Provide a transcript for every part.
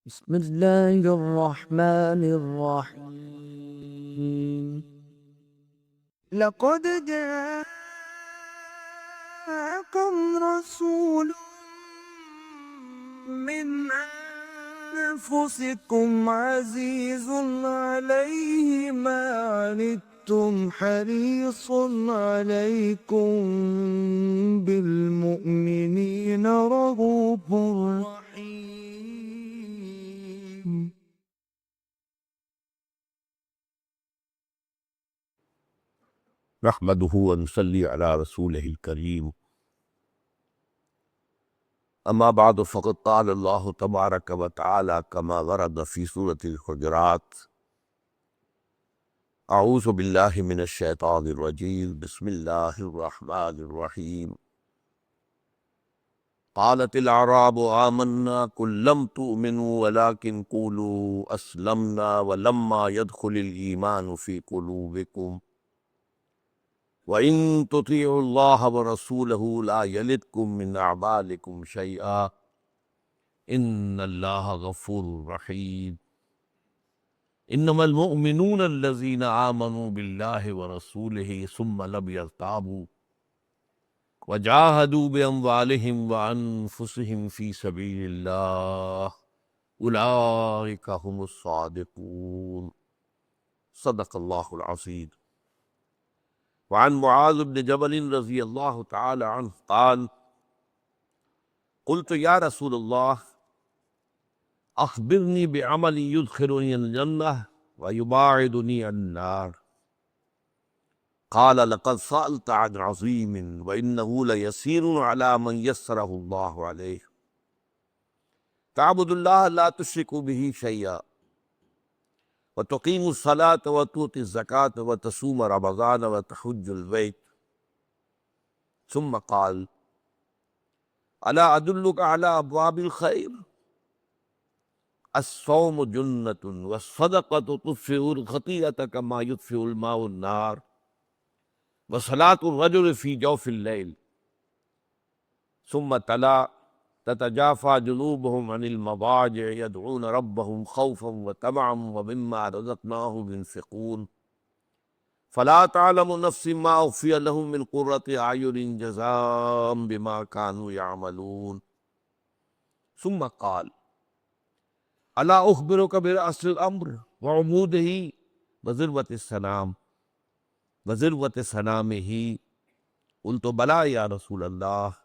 بسم الله الرحمن الرحيم. لقد جاءكم رسول من أنفسكم عزيز عليه ما عنتم حريص عليكم بالمؤمنين رؤوف رحيم. نحمده ونصلي على رسوله الكريم. أما بعد فقد قال الله تبارك وتعالى كما ورد في سورة الحجرات: أعوذ بالله من الشيطان الرجيم بسم الله الرحمن الرحيم. قالت الأعراب آمنا قل لم تؤمنوا ولكن قولوا أسلمنا ولما يدخل الإيمان في قلوبكم وَإِن تُطِيعُوا اللَّهَ وَرَسُولَهُ لَا يَلِتْكُم مِّنْ أَعْمَالِكُمْ شَيْئًا إِنَّ اللَّهَ غَفُورٌ رَّحِيمٌ. إِنَّمَا الْمُؤْمِنُونَ الَّذِينَ آمَنُوا بِاللَّهِ وَرَسُولِهِ ثُمَّ لَمْ يَرْتَابُوا وَجَاهَدُوا بِأَمْوَالِهِمْ وَأَنفُسِهِمْ فِي سَبِيلِ اللَّهِ أُولَٰئِكَ هُمُ الصَّادِقُونَ. صدق الله العظيم. وعن معاذ بن جبل رضی اللہ تعالی عنہ قال: قلت یا رسول اللہ اخبرنی بعمل يدخلنی الجنہ ويباعدنی عن النار. قال: لقد سألت عن عظیم وإنه ليسير على من يسره الله عليه. تعبد الله لا تشرك به شيئا وتقيم الصلاة وتؤتي الزكاة وتصوم رمضان وتحج البيت. ثم قال: ألا أدلك على أبواب الخير؟ الصوم جنة والصدقة تطفئ الخطيئة كما يطفئ الماء النار وصلاة الرجل في جوف الليل. ثم تلا: تتجافى جنوبهم عن المضاجع يدعون ربهم خوفا وطمعا ومما رزقناهم ينفقون فلا تعلم نفس ما أخفي لهم من قرة أعين جزاء بما كانوا يعملون. ثم قال: ألا أخبرك برأس الأمر وعموده وذروة سنامه؟ قلت بلى يا رسول الله.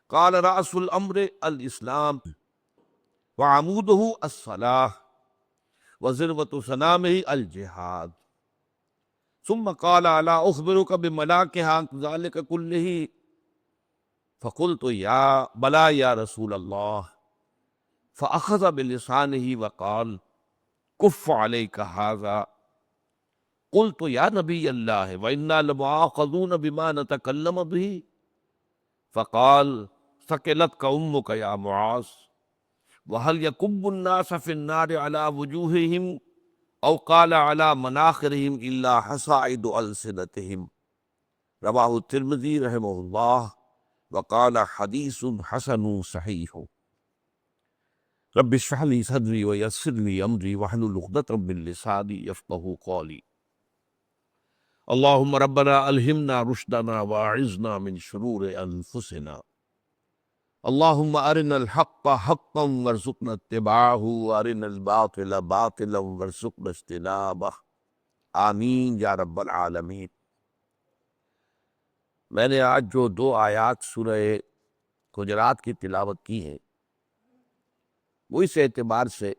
قال: رأس الأمر الإسلام وعموده الصلاة وذروة سنامه الجهاد. ثم قال: ألا أخبرك بملاكها ذلك كله؟ فقلت بلى يا رسول الله. فأخذ بلسانه وقال: كف عليك هذا. قلت يا نبي الله وإنا لمؤاخذون بما نتكلم به. فقال: ثقلتك أمك يا معاذ. وهل يكب الناس في النار على وجوههم أو قال على مناخرهم إلا حصائد ألسنتهم. رواه الترمذي رحمه الله وقال حديث حسن صحيح. رب اشرح لي صدري ويسر لي أمري واحلل عقدة من لساني يفقهوا قولي. اللهم ربنا ألهمنا رشدنا وأعذنا من شرور أنفسنا. اللهم أرنا الحق حقا وارزقنا اتباعه وأرنا الباطل باطلا وارزقنا اجتنابه. آمین یا رب العالمین. میں نے آج جو 2 آیات سورہ حجرات کی تلاوت کی ہیں وہ اس اعتبار سے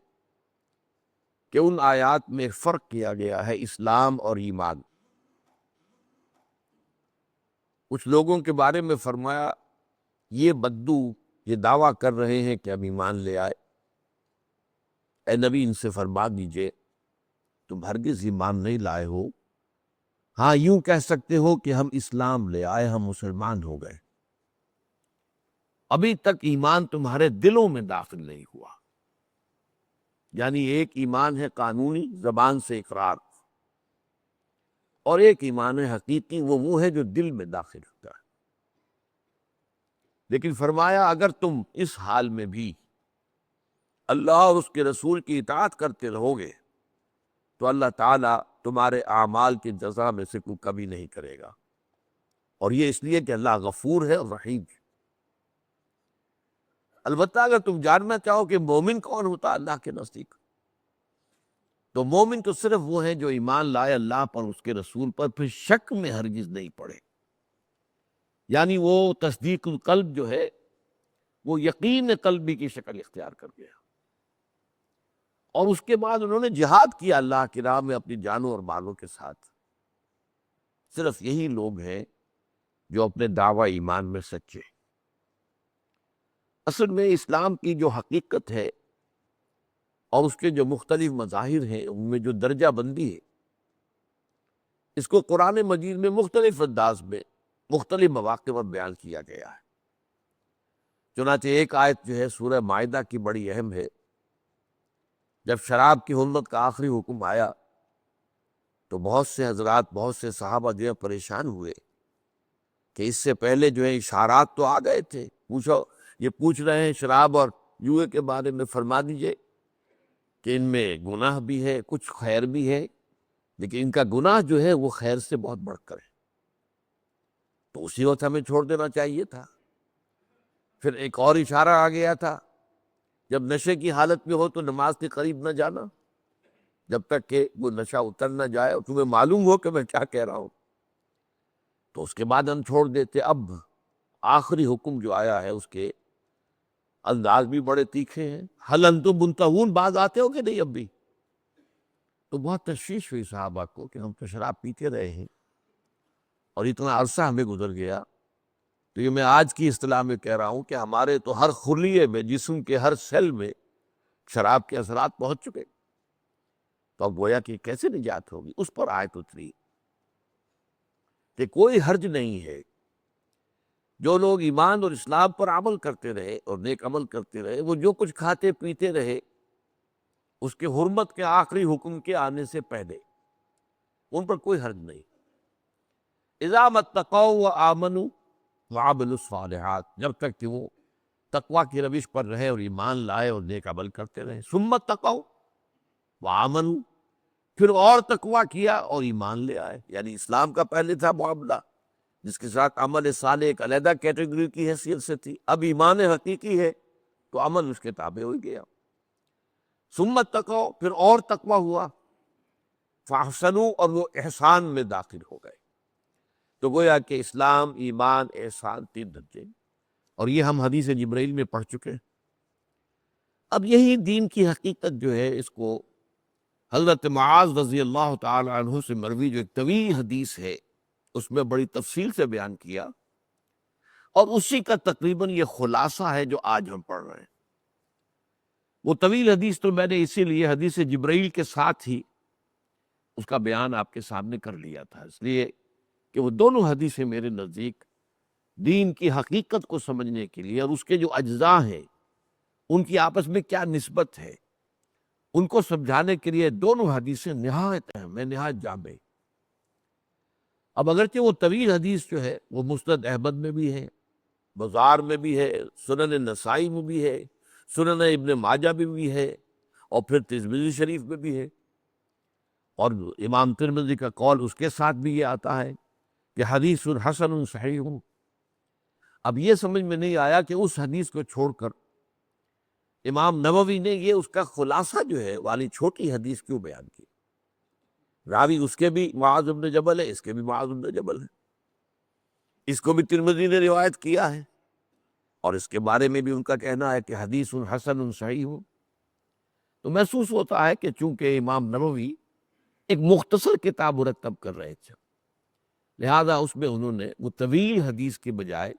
کہ ان آیات میں فرق کیا گیا ہے اسلام اور ایمان. کچھ لوگوں کے بارے میں فرمایا یہ بدو یہ دعویٰ کر رہے ہیں کہ ہم ایمان لے آئے. اے نبی ان سے فرما دیجئے تم ہرگز ایمان نہیں لائے ہو. ہاں یوں کہہ سکتے ہو کہ ہم اسلام لے آئے، ہم مسلمان ہو گئے، ابھی تک ایمان تمہارے دلوں میں داخل نہیں ہوا. یعنی ایک ایمان ہے قانونی زبان سے اقرار، اور ایک ایمان حقیقی وہ ہے جو دل میں داخل ہوتا ہے. لیکن فرمایا اگر تم اس حال میں بھی اللہ اور اس کے رسول کی اطاعت کرتے رہو گے تو اللہ تعالیٰ تمہارے اعمال کی جزا میں سے کوئی کمی نہیں کرے گا، اور یہ اس لیے کہ اللہ غفور ہے اور رحیم ہے۔ البتہ اگر تم جاننا چاہو کہ مومن کون ہوتا اللہ کے نزدیک، تو مومن تو صرف وہ ہیں جو ایمان لائے اللہ پر، اس کے رسول پر، پھر شک میں ہرگز نہیں پڑے، یعنی وہ تصدیق القلب جو ہے وہ یقین قلبی کی شکل اختیار کر گیا، اور اس کے بعد انہوں نے جہاد کیا اللہ کی راہ میں اپنی جانوں اور مالوں کے ساتھ۔ صرف یہی لوگ ہیں جو اپنے دعوی ایمان میں سچے ہیں۔ اصل میں اسلام کی جو حقیقت ہے اور اس کے جو مختلف مظاہر ہیں، ان میں جو درجہ بندی ہے، اس کو قرآن مجید میں مختلف انداز میں مختلف مواقع پر بیان کیا گیا ہے۔ چنانچہ ایک آیت جو ہے سورہ مائدہ کی بڑی اہم ہے۔ جب شراب کی حرمت کا آخری حکم آیا تو بہت سے حضرات، بہت سے صحابہ جو ہے پریشان ہوئے کہ اس سے پہلے جو ہے اشارات تو آ گئے تھے، یہ پوچھ رہے ہیں شراب اور جوئے کے بارے میں، فرما دیجئے کہ ان میں گناہ بھی ہے، کچھ خیر بھی ہے، لیکن ان کا گناہ جو ہے وہ خیر سے بہت بڑھ کر ہے، تو اسی وقت ہمیں چھوڑ دینا چاہیے تھا۔ پھر ایک اور اشارہ آ گیا تھا، جب نشے کی حالت میں ہو تو نماز کے قریب نہ جانا جب تک کہ وہ نشہ اتر نہ جائے اور تمہیں معلوم ہو کہ میں کیا کہہ رہا ہوں، تو اس کے بعد ہم چھوڑ دیتے۔ اب آخری حکم جو آیا ہے اس کے انداز بھی بڑے تیکھے ہیں۔ حل انتم منتہون، باز آتے ہو کہ نہیں اب بھی؟ تو بہت تشویش ہوئی صحابہ کو کہ ہم تو شراب پیتے رہے ہیں اور اتنا عرصہ ہمیں گزر گیا۔ تو یہ میں آج کی اصطلاح میں کہہ رہا ہوں کہ ہمارے تو ہر خلیے میں، جسم کے ہر سیل میں شراب کے اثرات پہنچ چکے، تو اب گویا کہ کیسے نجات ہوگی؟ اس پر آیت اتری کہ کوئی حرج نہیں ہے، جو لوگ ایمان اور اسلام پر عمل کرتے رہے اور نیک عمل کرتے رہے، وہ جو کچھ کھاتے پیتے رہے اس کے حرمت کے آخری حکم کے آنے سے پہلے، ان پر کوئی حرج نہیں۔ اذا متقوا وآمنوا وعملوا الصالحات، جب تک کہ وہ تقوی کی روش پر رہے اور ایمان لائے اور نیک عمل کرتے رہے۔ ثم اتقوا وآمنوا، پھر اور تقوی کیا اور ایمان لے آئے، یعنی اسلام کا پہلے تھا معاملہ جس کے ساتھ عمل صالح ایک علیحدہ کیٹیگری کی حیثیت سے تھی، اب ایمان حقیقی ہے تو عمل اس کے تابع ہو گیا۔ ثم اتقوا، پھر اور تقوی ہوا، فاحسنوا، اور وہ احسان میں داخل ہو گئے۔ تو گویا کہ اسلام، ایمان، احسان، تین درجے، اور یہ ہم حدیث جبرائیل میں پڑھ چکے ہیں۔ اب یہی دین کی حقیقت جو ہے، اس کو حضرت معاذ رضی اللہ تعالی عنہ سے مروی جو ایک طویل حدیث ہے، اس میں بڑی تفصیل سے بیان کیا، اور اسی کا تقریباً یہ خلاصہ ہے جو آج ہم پڑھ رہے ہیں۔ وہ طویل حدیث تو میں نے اسی لیے حدیث جبرائیل کے ساتھ ہی اس کا بیان آپ کے سامنے کر لیا تھا، اس لیے کہ وہ دونوں حدیثیں میرے نزدیک دین کی حقیقت کو سمجھنے کے لیے اور اس کے جو اجزاء ہیں ان کی آپس میں کیا نسبت ہے، ان کو سمجھانے کے لیے دونوں حدیثیں نہایت اہم ہیں، نہایت جامع۔ اب اگرچہ وہ طویل حدیث جو ہے وہ مسند احمد میں بھی ہے، بزار میں بھی ہے، سنن نسائی میں بھی ہے، سنن ابن ماجہ میں بھی ہے، اور پھر ترمذی شریف میں بھی ہے، اور امام ترمذی کا قول اس کے ساتھ بھی یہ آتا ہے کہ حدیث حسن صحیح ہوں۔ اب یہ سمجھ میں نہیں آیا کہ اس حدیث کو چھوڑ کر امام نووی نے یہ اس کا خلاصہ جو ہے والی چھوٹی حدیث کیوں بیان کی؟ راوی اس کے بھی معاذ بن جبل ہے، اس کے بھی معاذ بن جبل ہے، اس کو بھی ترمذی نے روایت کیا ہے، اور اس کے بارے میں بھی ان کا کہنا ہے کہ حدیث حسن صحیح ہو۔ تو محسوس ہوتا ہے کہ چونکہ امام نووی ایک مختصر کتاب مرتب کر رہے تھے، لہذا اس میں انہوں نے وہ طویل حدیث کے بجائے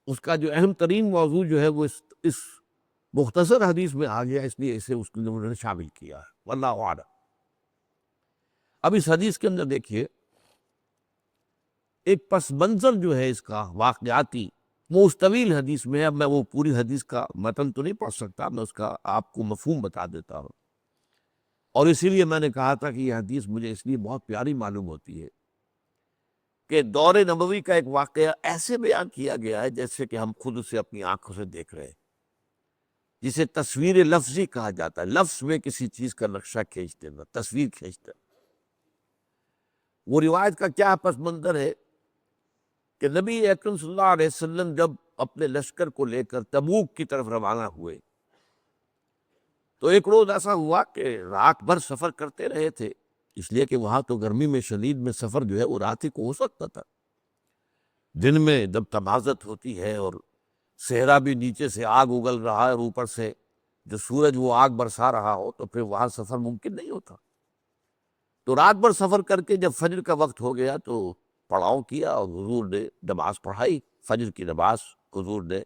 اس کا جو اہم ترین موضوع جو ہے وہ اس مختصر حدیث میں آ گیا، اس لیے اسے اس میں انہوں نے شامل کیا ہے، واللہ اعلم۔ اب اس حدیث کے اندر دیکھیے ایک پس منظر جو ہے اس کا واقعاتی، وہ اس طویل حدیث میں ہے۔ اب میں وہ پوری حدیث کا متن تو نہیں پڑھ سکتا، میں اس کا آپ کو مفہوم بتا دیتا ہوں، اور اسی لیے میں نے کہا تھا کہ یہ حدیث مجھے اس لیے بہت پیاری معلوم ہوتی ہے کہ دور نبوی کا ایک واقعہ ایسے بیان کیا گیا ہے جیسے کہ ہم خود اسے اپنی آنکھوں سے دیکھ رہے ہیں۔ جسے تصویر لفظی کہا جاتا ہے، لفظ میں کسی چیز کا نقشہ کھینچ دینا، تصویر کھینچ دینا۔ وہ روایت کا کیا پس منظر ہے کہ نبی اکرم صلی اللہ علیہ وسلم جب اپنے لشکر کو لے کر تبوک کی طرف روانہ ہوئے تو ایک روز ایسا ہوا کہ رات بھر سفر کرتے رہے تھے، اس لیے کہ وہاں تو گرمی میں شدید میں سفر جو ہے وہ رات ہی کو ہو سکتا تھا۔ دن میں جب تمازت ہوتی ہے اور صحرا بھی نیچے سے آگ اگل رہا ہے اور اوپر سے جو سورج وہ آگ برسا رہا ہو تو پھر وہاں سفر ممکن نہیں ہوتا۔ تو رات بھر سفر کر کے جب فجر کا وقت ہو گیا تو پڑاؤ کیا اور حضور نے نماز پڑھائی، فجر کی نماز حضور نے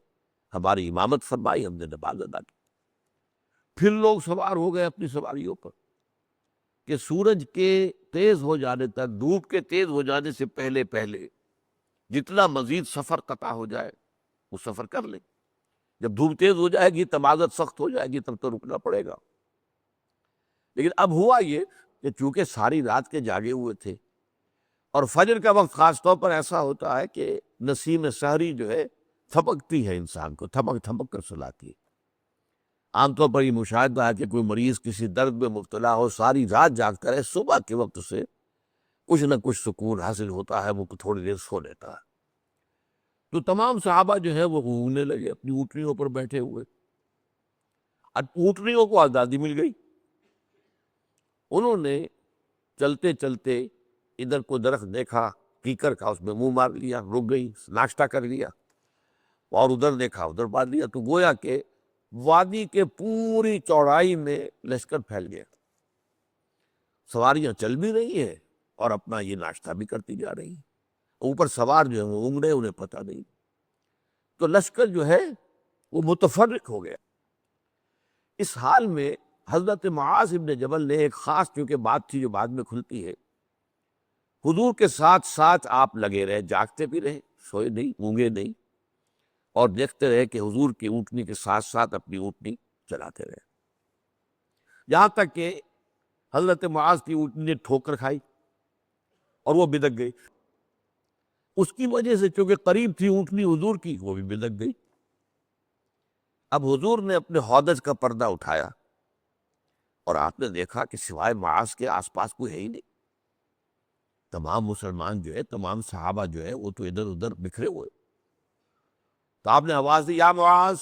ہماری امامت فرمائی، ہم نے نماز ادا کی۔ پھر لوگ سوار ہو گئے اپنی سواریوں پر کہ سورج کے تیز ہو جانے تک، دھوپ کے تیز ہو جانے سے پہلے پہلے جتنا مزید سفر قطع ہو جائے وہ سفر کر لیں۔ جب دھوپ تیز ہو جائے گی، تمازت سخت ہو جائے گی، تب تو رکنا پڑے گا۔ لیکن اب ہوا یہ کہ چونکہ ساری رات کے جاگے ہوئے تھے اور فجر کا وقت خاص طور پر ایسا ہوتا ہے کہ نسیم سحری جو ہے تھپکتی ہے، انسان کو تھپک تھپک کر سلاتی ہے۔ عام طور پر یہ مشاہدہ ہے کہ کوئی مریض کسی درد میں مبتلا ہو، ساری رات جاگتا رہے، صبح کے وقت سے کچھ نہ کچھ سکون حاصل ہوتا ہے، وہ تھوڑی دیر سو لیتا ہے۔ تو تمام صحابہ جو ہے وہ گھومنے لگے اپنی اونٹنیوں پر بیٹھے ہوئے۔ اب اونٹنیوں کو آزادی مل گئی، انہوں نے چلتے چلتے ادھر کو درخت دیکھا کیکر کا، اس میں منہ مار لیا، رک گئی، ناشتہ کر لیا، اور ادھر دیکھا ادھر مار لیا۔ تو گویا کہ وادی کے پوری چوڑائی میں لشکر پھیل گیا، سواریاں چل بھی رہی ہیں اور اپنا یہ ناشتہ بھی کرتی جا رہی ہیں، اوپر سوار جو ہے وہ اونگ رہے، انہیں پتہ نہیں۔ تو لشکر جو ہے وہ متفرق ہو گیا۔ اس حال میں حضرت معاذ ابن جبل نے ایک خاص چونکہ بات تھی جو بعد میں کھلتی ہے، حضور کے ساتھ ساتھ آپ لگے رہے، جاگتے بھی رہے، سوئے نہیں، اونگے نہیں، اور دیکھتے رہے کہ حضور کی اونٹنی کے ساتھ ساتھ اپنی اونٹنی چلاتے رہے، یہاں تک کہ حضرت معاذ کی اونٹنی نے ٹھوکر کھائی اور وہ بدک گئی۔ اس کی وجہ سے چونکہ قریب تھی اونٹنی حضور کی، وہ بھی بدک گئی۔ اب حضور نے اپنے ہودج کا پردہ اٹھایا اور آپ نے دیکھا کہ سوائے معاذ کے آس پاس کوئی ہے ہی نہیں، تمام مسلمان جو ہے، تمام صحابہ جو ہے وہ تو ادھر ادھر بکھرے ہوئے۔ تو آپ نے آواز دی، یا معاذ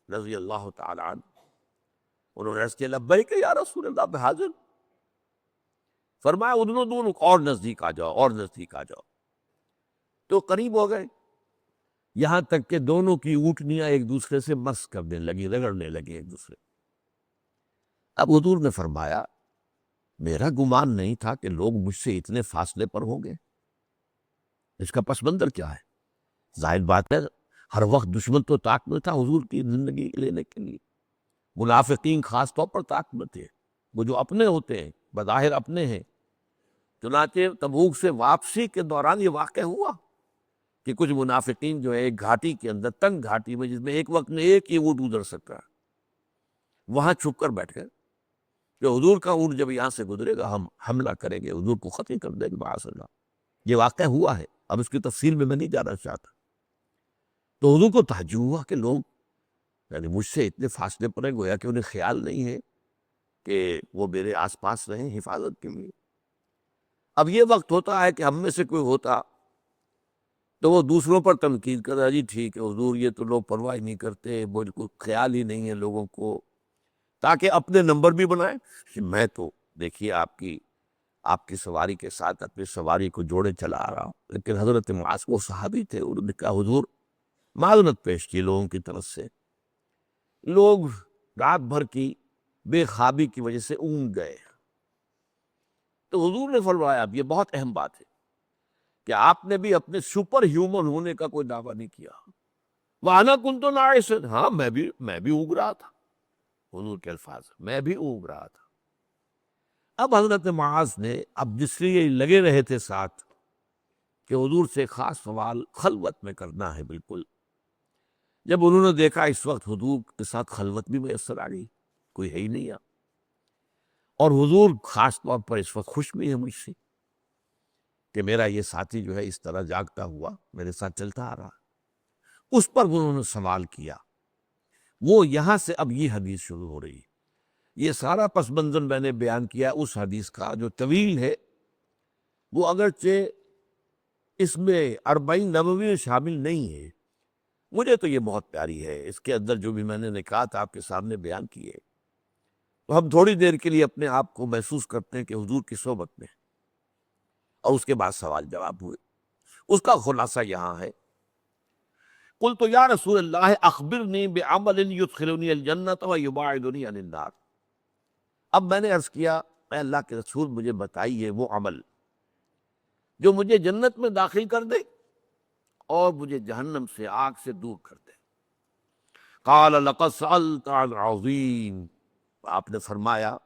رضی اللہ تعالی عنہ۔ انہوں نے عرض کیا، لبیک یا رسول اللہ، میں حاضر۔ فرمایا ادنو دون، اور نزدیک آ جاؤ، اور نزدیک آ جاؤ۔ تو قریب ہو گئے، یہاں تک کہ دونوں کی اونٹنیاں ایک دوسرے سے مس کرنے لگی، رگڑنے لگی ایک دوسرے۔ اب حضور نے فرمایا، میرا گمان نہیں تھا کہ لوگ مجھ سے اتنے فاصلے پر ہوں گے۔ اس کا پس منظر کیا ہے؟ ظاہر بات ہے ہر وقت دشمن تو طاق میں تھا حضور کی زندگی لینے کے لیے، منافقین خاص طور پر طاق میں تھے، وہ جو اپنے ہوتے ہیں، بظاہر اپنے ہیں۔ چنانچہ تبوک سے واپسی کے دوران یہ واقع ہوا کہ کچھ منافقین جو ہے ایک گھاٹی کے اندر، تنگ گھاٹی میں، جس میں ایک وقت میں ایک ہی اونٹ گزر سکتا ہے، وہاں چھپ کر بیٹھ گئے کہ حضور کا اونٹ جب یہاں سے گزرے گا ہم حملہ کریں گے، حضور کو ختم کر دیں گے معاذ اللہ۔ یہ واقعہ ہوا ہے، اب اس کی تفصیل میں نہیں جانا چاہتا۔ تو حضور کو تعجب ہوا کہ لوگ یعنی مجھ سے اتنے فاصلے پر ہیں، گویا کہ انہیں خیال نہیں ہے کہ وہ میرے آس پاس رہیں حفاظت کے لیے۔ اب یہ وقت ہوتا ہے کہ ہم میں سے کوئی ہوتا تو وہ دوسروں پر تنقید کر رہا، جی ٹھیک ہے حضور، یہ تو لوگ پرواہ نہیں کرتے، بالکل خیال ہی نہیں ہے لوگوں کو، تاکہ اپنے نمبر بھی بنائیں کہ میں تو دیکھیے آپ کی سواری کے ساتھ اپنی سواری کو جوڑے چلا آ رہا ہوں۔ لیکن حضرت معاذ وہ صحابی تھے، انہوں نے کہا حضور، معذرت پیش کی لوگوں کی طرف سے، لوگ رات بھر کی بے خوابی کی وجہ سے اونگ گئے۔ تو حضور نے فرمایا، اب یہ بہت اہم بات ہے کہ آپ نے بھی اپنے سپر ہیومن ہونے کا کوئی دعویٰ نہیں کیا۔ وَأَنَا كُنْتُ نَاعِسًا، ہاں میں بھی اونگ رہا تھا، حضور کے الفاظ، میں بھی اونگ رہا تھا۔ اب حضرت معاذ نے اب جس لیے لگے رہے تھے ساتھ کہ حضور سے خاص سوال خلوت میں کرنا ہے، بالکل جب انہوں نے دیکھا اس وقت حضور کے ساتھ خلوت بھی میسر آ گئی، کوئی ہے ہی نہیں ہے، اور حضور خاص طور پر اس وقت خوش بھی ہے مجھ سے کہ میرا یہ ساتھی جو ہے اس طرح جاگتا ہوا میرے ساتھ چلتا آ رہا۔ اس پر انہوں نے سوال کیا، وہ یہاں سے اب یہ حدیث شروع ہو رہی ہے۔ یہ سارا پس منظر میں نے بیان کیا اس حدیث کا جو طویل ہے، وہ اگرچہ اس میں 40 نبوی میں شامل نہیں ہے، مجھے تو یہ بہت پیاری ہے۔ اس کے اندر جو بھی میں نے نکات آپ کے سامنے بیان کیے، تو ہم تھوڑی دیر کے لیے اپنے آپ کو محسوس کرتے ہیں کہ حضور کی صحبت میں، اور اس کے بعد سوال جواب ہوئے۔ اس کا خلاصہ یہاں ہے، قلت یا رسول اللہ اخبرنی بعمل یدخلنی الجنۃ ویباعدنی عن النار۔ اب میں نے عرض کیا، اے اللہ کے رسول مجھے بتائیے وہ عمل جو مجھے جنت میں داخل کر دے اور مجھے جہنم سے، آگ سے دور کر دے۔ قال لقد سألت عن عظیم، آپ نے فرمایا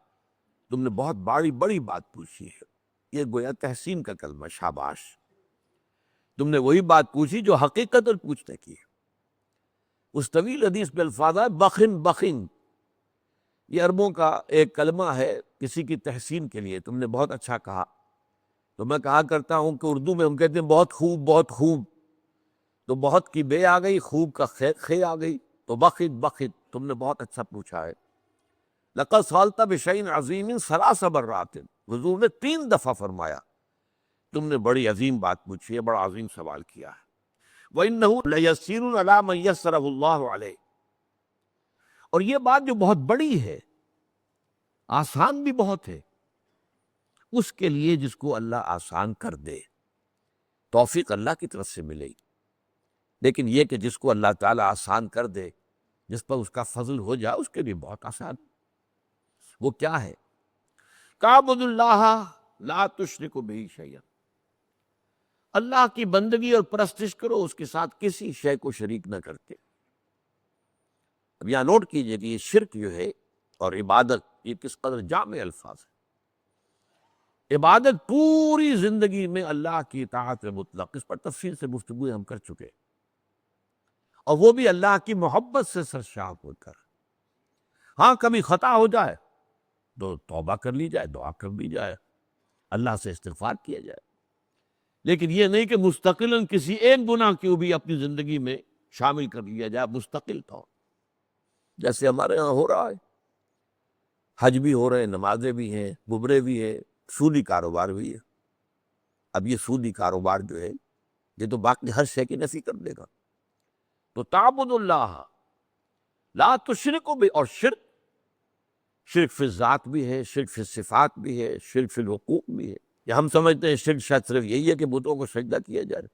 تم نے بہت بڑی بات پوچھی ہے۔ یہ گویا تحسین کا کلمہ، شاباش، تم نے وہی بات پوچھی جو حقیقت پوچھنے کی ہے۔ اس طویل حدیث میں الفاظ ہے بخن بخن، یہ عربوں کا ایک کلمہ ہے کسی کی تحسین کے لیے، تم نے بہت اچھا کہا۔ تو میں کہا کرتا ہوں کہ اردو میں ہم کہتے ہیں بہت خوب بہت خوب، تو بہت کی بے آ گئی، خوب کا خے آ گئی، تو بخن بخن، تم نے بہت اچھا پوچھا ہے۔ لقد سألت بشیء عظیم ثلاث مرات، حضور نے 3 دفعہ فرمایا تم نے بڑی عظیم بات پوچھی ہے، بڑا عظیم سوال کیا ہے۔ وَإِنَّهُ لَيَسِّيرٌ عَلَىٰ مَن يَسَّرَهُ اللَّهُ عَلَيْهِ، اور یہ بات جو بہت بڑی ہے، آسان بھی بہت ہے اس کے لیے جس کو اللہ آسان کر دے۔ توفیق اللہ کی طرف سے ملے گی، لیکن یہ کہ جس کو اللہ تعالیٰ آسان کر دے، جس پر اس کا فضل ہو جائے، اس کے لیے بہت آسان۔ وہ کیا ہے؟ کَاعْبُدُوا اللَّهَ لَا تُشْرِكُوا بِهِ شَيْئًا، اللہ کی بندگی اور پرستش کرو اس کے ساتھ کسی شے کو شریک نہ کرتے۔ اب یہاں نوٹ کیجئے کہ یہ شرک جو ہے اور عبادت، یہ کس قدر جامع الفاظ ہے۔ عبادت پوری زندگی میں اللہ کی اطاعت مطلق، اس پر تفصیل سے گفتگو ہم کر چکے، اور وہ بھی اللہ کی محبت سے سرشار ہو کر۔ ہاں کبھی خطا ہو جائے تو توبہ کر لی جائے، دعا کر لی جائے، اللہ سے استغفار کیا جائے، لیکن یہ نہیں کہ مستقلاً کسی ایک گناہ کو بھی اپنی زندگی میں شامل کر لیا جائے مستقل طور، جیسے ہمارے ہاں ہو رہا ہے۔ حج بھی ہو رہے ہیں، نمازیں بھی ہیں، عمرے بھی ہیں، سودی کاروبار بھی ہے۔ اب یہ سودی کاروبار جو ہے یہ تو باقی ہر شے کی نفی کر دے گا۔ تو تعبد اللہ لا تشرکوا بہ، اور شرک فی الذات بھی ہے، شرک فی الصفات بھی ہے، شرک فی الحقوق بھی ہے۔ یا ہم سمجھتے ہیں شرک شاید صرف یہی ہے کہ بتوں کو سجدہ کیا جائے،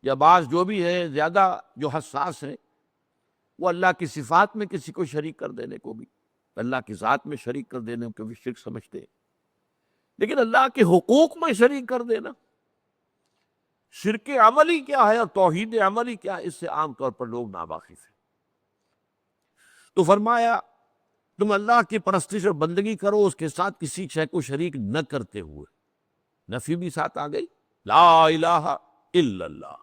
یا بعض جو بھی ہے زیادہ جو حساس ہے وہ اللہ کی صفات میں کسی کو شریک کر دینے کو بھی، اللہ کی ذات میں شریک کر دینے کو بھی شرک سمجھتے ہیں، لیکن اللہ کے حقوق میں شریک کر دینا، شرک عملی کیا ہے اور توحید عملی کیا ہے، اس سے عام طور پر لوگ ناواقف ہیں۔ تو فرمایا تم اللہ کی پرستش اور بندگی کرو اس کے ساتھ کسی شے کو شریک نہ کرتے ہوئے، نفی بھی ساتھ آ گئی، لا الہ الا اللہ،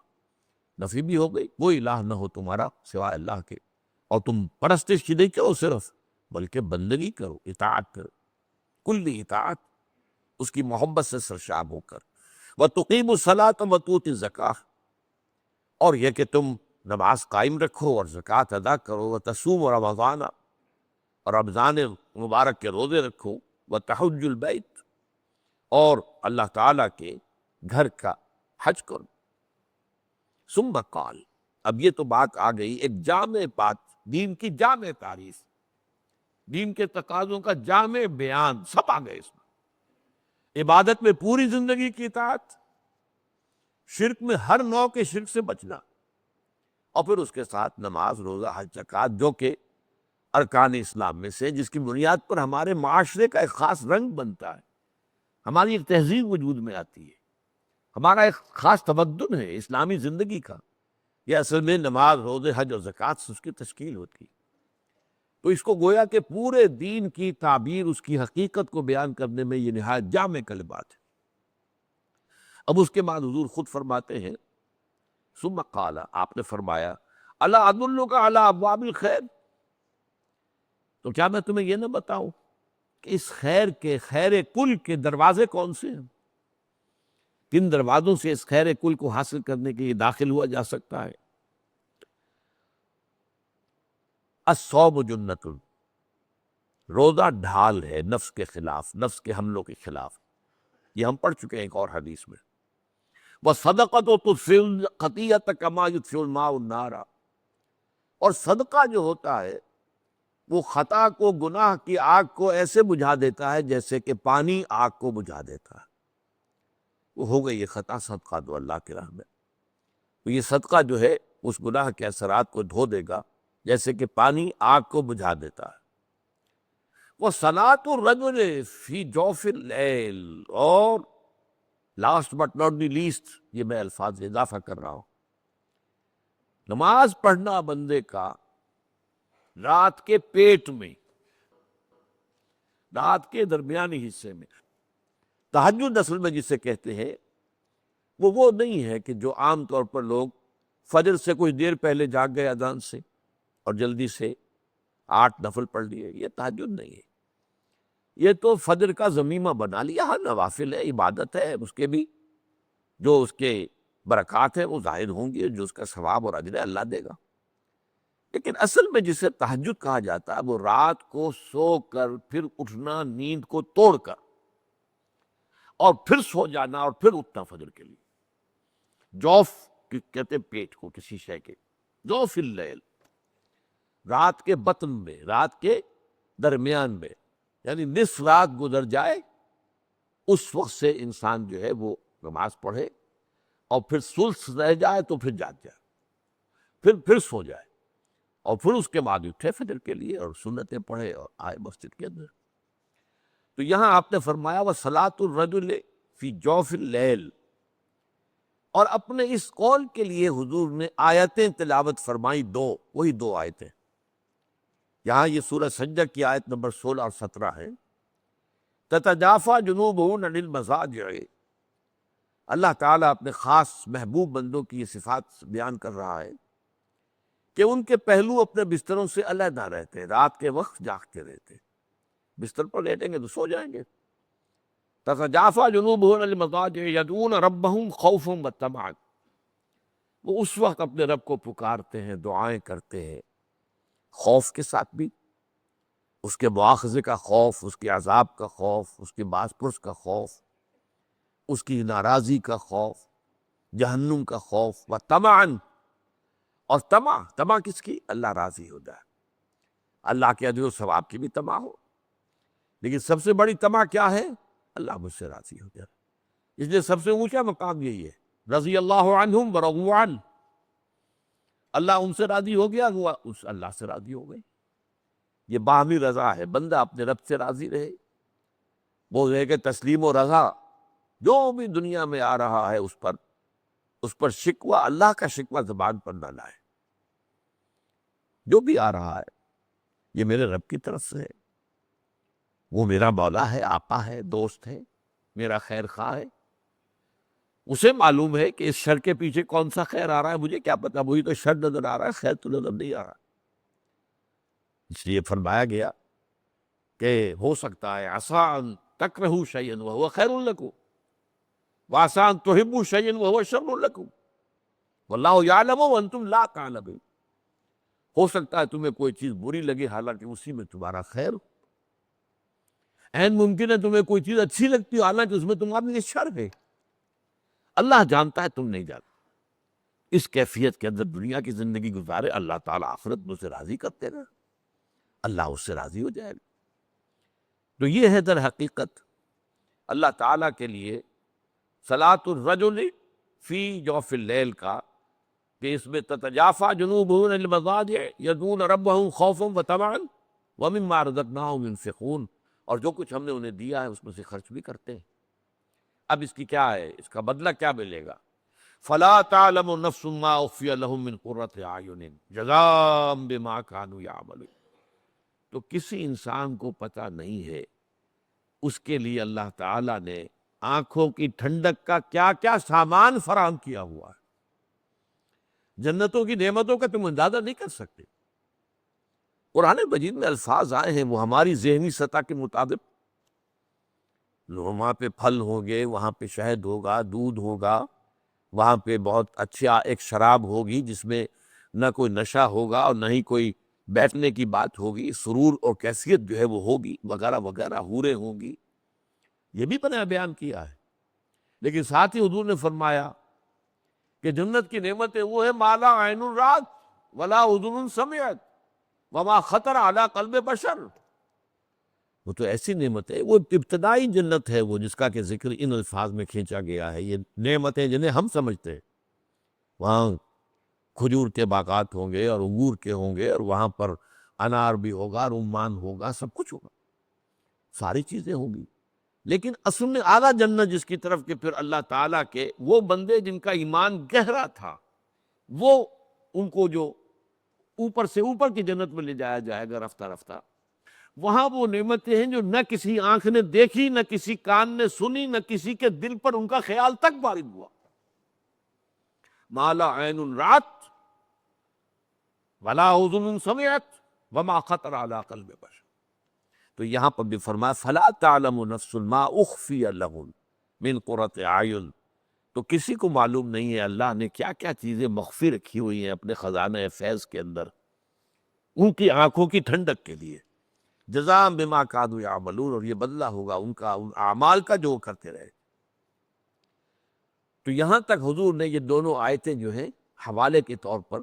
نفی بھی ہو گئی، کوئی الہ نہ ہو تمہارا سوائے اللہ کے، اور تم پرستش ہی نہیں کرو صرف، بلکہ بندگی کرو، اطاعت کرو، کلی اطاعت، اس کی محبت سے سرشار ہو کر۔ وَتُقِيمُ الصَّلَاةَ وَتُؤْتِ الزَّكَاةَ، اور یہ کہ تم نماز قائم رکھو اور زکوٰۃ ادا کرو، وَتَصُومُ رمضان، اور رمضان مبارک کے روزے رکھو، وَتَحُجُّ الْبَيْتَ، اور اللہ تعالیٰ کے گھر کا حج کرو۔ ثم قال، اب یہ تو بات آ گئی ایک جامع بات، دین کی جامع تعریف، دین کے تقاضوں کا جامع بیان، سب آ گئے اس میں۔ عبادت میں پوری زندگی کی اطاعت، شرک میں ہر نوع کے شرک سے بچنا، اور پھر اس کے ساتھ نماز، روزہ، حج، زکوٰۃ، جو کہ ارکان اسلام میں سے، جس کی بنیاد پر ہمارے معاشرے کا ایک خاص رنگ بنتا ہے، ہماری ایک تہذیب وجود میں آتی ہے، ہمارا ایک خاص تمدن ہے اسلامی زندگی کا، یہ اصل میں نماز، روزے، حج اور زکوٰۃ سے اس کی تشکیل ہوتی ہے۔ تو اس کو گویا کہ پورے دین کی تعبیر، اس کی حقیقت کو بیان کرنے میں یہ نہایت جامع کلمات ہے۔ اب اس کے بعد حضور خود فرماتے ہیں، ثم قال، آپ نے فرمایا، الا ادلک علی ابواب الخیر، تو کیا میں تمہیں یہ نہ بتاؤں کہ اس خیر کے، خیر کل کے دروازے کون سے ہیں، کن دروازوں سے اس خیر کل کو حاصل کرنے کے لیے داخل ہوا جا سکتا ہے۔ الصوم جنت، روزہ ڈھال ہے نفس کے خلاف، نفس کے حملوں کے خلاف، یہ ہم پڑھ چکے ہیں ایک اور حدیث میں۔ وَالصَّدَقَةُ تُطْفِئُ الْخَطِیَّةَ كَمَا يُطْفِئُ الْمَاءُ النَّارَ، اور صدقہ جو ہوتا ہے وہ خطا کو، گناہ کی آگ کو ایسے بجھا دیتا ہے جیسے کہ پانی آگ کو بجھا دیتا ہے۔ وہ ہو گئی یہ خطا، صدقہ دو اللہ کی راہ میں، تو یہ صدقہ جو ہے اس گناہ کے اثرات کو دھو دے گا جیسے کہ پانی آگ کو بجھا دیتا ہے۔ وَصَلَاةُ الرَّجُلِ فِي جَوْفِ اللَّيْلِ، اور last but not the least, یہ میں الفاظ اضافہ کر رہا ہوں، نماز پڑھنا بندے کا رات کے پیٹ میں، رات کے درمیانی حصے میں۔ تہجد اصل میں جسے کہتے ہیں وہ نہیں ہے کہ جو عام طور پر لوگ فجر سے کچھ دیر پہلے جاگ گئے اذان سے اور جلدی سے 8 نفل پڑھ لیے، یہ تہجد نہیں ہے۔ یہ تو فجر کا ضمیمہ بنا لیا، ہاں نوافل ہے، عبادت ہے، اس کے بھی جو اس کے برکات ہیں وہ ظاہر ہوں گی، جو اس کا ثواب اور اجر ہے اللہ دے گا۔ لیکن اصل میں جسے تہجد کہا جاتا ہے وہ رات کو سو کر پھر اٹھنا، نیند کو توڑ کر، اور پھر سو جانا اور پھر اٹھنا فجر کے لیے۔ جوف کہتے ہیں پیٹ کو کسی شے کے، جوف اللیل، رات کے بطن میں، رات کے درمیان میں، یعنی نصف رات گزر جائے اس وقت سے انسان جو ہے وہ نماز پڑھے، اور پھر ثلث رہ جائے تو پھر جاگ جائے، پھر سو جائے، اور پھر اس کے بعد اٹھے فجر کے لیے اور سنتیں پڑھے اور آئے مسجد کے اندر۔ تو یہاں آپ نے فرمایا وَصَلَاةُ الرَّجُلِ فِي جَوْفِ اللَّيْلِ، اور اپنے اس قول کے لیے حضور نے آیتیں تلاوت فرمائی، وہی 2 آیتیں۔ یہاں یہ سورہ سجدہ کی آیت نمبر 16 اور 17 ہے۔ تَتَجَافَىٰ جُنُوبُهُمْ عَنِ الْمَضَاجِعِ، اللہ تعالیٰ اپنے خاص محبوب بندوں کی یہ صفات بیان کر رہا ہے کہ ان کے پہلو اپنے بستروں سے علیحدہ رہتے، رات کے وقت جاگتے رہتے، بستر پر لیٹیں گے تو سو جائیں گے۔ تَتَجَافَىٰ جُنُوبُهُمْ عَنِ الْمَضَاجِعِ يَدْعُونَ رَبَّهُمْ خَوْفًا وَطَمَعًا، وہ اس وقت اپنے رب کو پکارتے ہیں، دعائیں کرتے ہیں، خوف کے ساتھ بھی، اس کے مواخذے کا خوف، اس کے عذاب کا خوف، اس کے باز پرس کا خوف، اس کی ناراضی کا خوف، جہنم کا خوف، وطمعاً، اور طمع کس کی؟ اللہ راضی ہو جائے، اللہ کے اجر و ثواب کی بھی طمع ہو، لیکن سب سے بڑی طمع کیا ہے؟ اللہ مجھ سے راضی ہو جائے۔ اس لیے سب سے اونچا مقام یہی ہے، رضی اللہ عنہم ورضوا عنہ، اللہ ان سے راضی ہو گیا، وہ اس اللہ سے راضی ہو گئے۔ یہ باہمی رضا ہے، بندہ اپنے رب سے راضی رہے، وہ ہے کہ تسلیم و رضا، جو بھی دنیا میں آ رہا ہے اس پر شکوہ، اللہ کا شکوہ زبان پر نہ لائے۔ جو بھی آ رہا ہے یہ میرے رب کی طرف سے ہے، وہ میرا مولا ہے، آقا ہے، دوست ہے، میرا خیر خواہ ہے، اسے معلوم ہے کہ اس شر کے پیچھے کون سا خیر آ رہا ہے، مجھے کیا پتا، وہی تو شر نظر آ رہا ہے، خیر تو نظر نہیں آ رہا۔ اس لیے فرمایا گیا کہ ہو سکتا ہے عسیٰ ان تکرہوا شیئا وہو خیر لکم، وعسیٰ ان تحبوا شیئا وہو شر لکم، واللہ یعلم وانتم لا تعلمون، ہو سکتا ہے تمہیں کوئی چیز بری لگے حالانکہ اسی میں تمہارا خیر ہو، عین ممکن ہے تمہیں کوئی چیز اچھی لگتی ہو حالانکہ اس میں تمہارے لیے شر ہے، اللہ جانتا ہے، تم نہیں جانتے۔ اس کیفیت کے اندر دنیا کی زندگی گزارے، اللہ تعالیٰ آخرت میں اسے راضی کرتے رہے، اللہ اس سے راضی ہو جائے گا۔ تو یہ ہے در حقیقت اللہ تعالیٰ کے لیے صلاۃ الرجل فی جوف اللیل کا، کہ اس میں تتجافیٰ جنوبہم عن المضاجع یدعون ربہم خوفا وطمعا ومما رزقناہم ينفقون، اور جو کچھ ہم نے انہیں دیا ہے اس میں سے خرچ بھی کرتے ہیں۔ اب اس کی کیا ہے، اس کا بدلہ کیا ملے گا؟ فلا تعلم نفس ما اخفی لهم من قرۃ اعین جزاء بما كانوا يعملون، تو کسی انسان کو پتہ نہیں ہے اس کے لیے اللہ تعالیٰ نے آنکھوں کی ٹھنڈک کا کیا کیا سامان فراہم کیا ہوا ہے۔ جنتوں کی نعمتوں کا تم اندازہ نہیں کر سکتے۔ قرآن مجید میں الفاظ آئے ہیں وہ ہماری ذہنی سطح کے مطابق، وہاں پہ پھل ہوں گے، وہاں پہ شہد ہوگا، دودھ ہوگا، وہاں پہ بہت اچھا ایک شراب ہوگی جس میں نہ کوئی نشہ ہوگا اور نہ ہی کوئی بیٹھنے کی بات ہوگی، سرور اور کیفیت جو ہے وہ ہوگی، وغیرہ وغیرہ، حوریں ہوں گی، یہ بھی بنا بیان کیا ہے۔ لیکن ساتھ ہی حضور نے فرمایا کہ جنت کی نعمتیں وہ ہے ما لا عین رات ولا اذن سمعت وما خطر علی قلب بشر۔ وہ تو ایسی نعمت ہے، وہ ابتدائی جنت ہے، وہ جس کا کہ ذکر ان الفاظ میں کھینچا گیا ہے۔ یہ نعمتیں جنہیں ہم سمجھتے ہیں، وہاں کھجور کے باغات ہوں گے اور انگور کے ہوں گے، اور وہاں پر انار بھی ہوگا، رمان ہوگا، سب کچھ ہوگا، ساری چیزیں ہوں گی۔ لیکن اصل میں اعلیٰ جنت جس کی طرف کہ پھر اللہ تعالیٰ کے وہ بندے جن کا ایمان گہرا تھا، وہ ان کو جو اوپر سے اوپر کی جنت میں لے جایا جائے گا رفتہ رفتہ، وہاں وہ نعمتیں ہیں جو نہ کسی آنکھ نے دیکھی، نہ کسی کان نے سنی، نہ کسی کے دل پر ان کا خیال تک وارد ہوا۔ ما لا عین رات ولا اذن سمعت وما خطر علی قلب بشر۔ تو یہاں پر بھی فرمایا فلا تعلم نفس ما اخفی لهم من قرۃ اعین، تو کسی کو معلوم نہیں ہے اللہ نے کیا کیا چیزیں مخفی رکھی ہوئی ہیں اپنے خزانہ فیض کے اندر، ان کی آنکھوں کی ٹھنڈک کے لیے، جزاء بما کانوا یعملون، اور یہ بدلہ ہوگا ان کا، ان اعمال کا جو وہ کرتے رہے۔ تو یہاں تک حضور نے یہ دونوں آیتیں جو ہیں حوالے کے طور پر،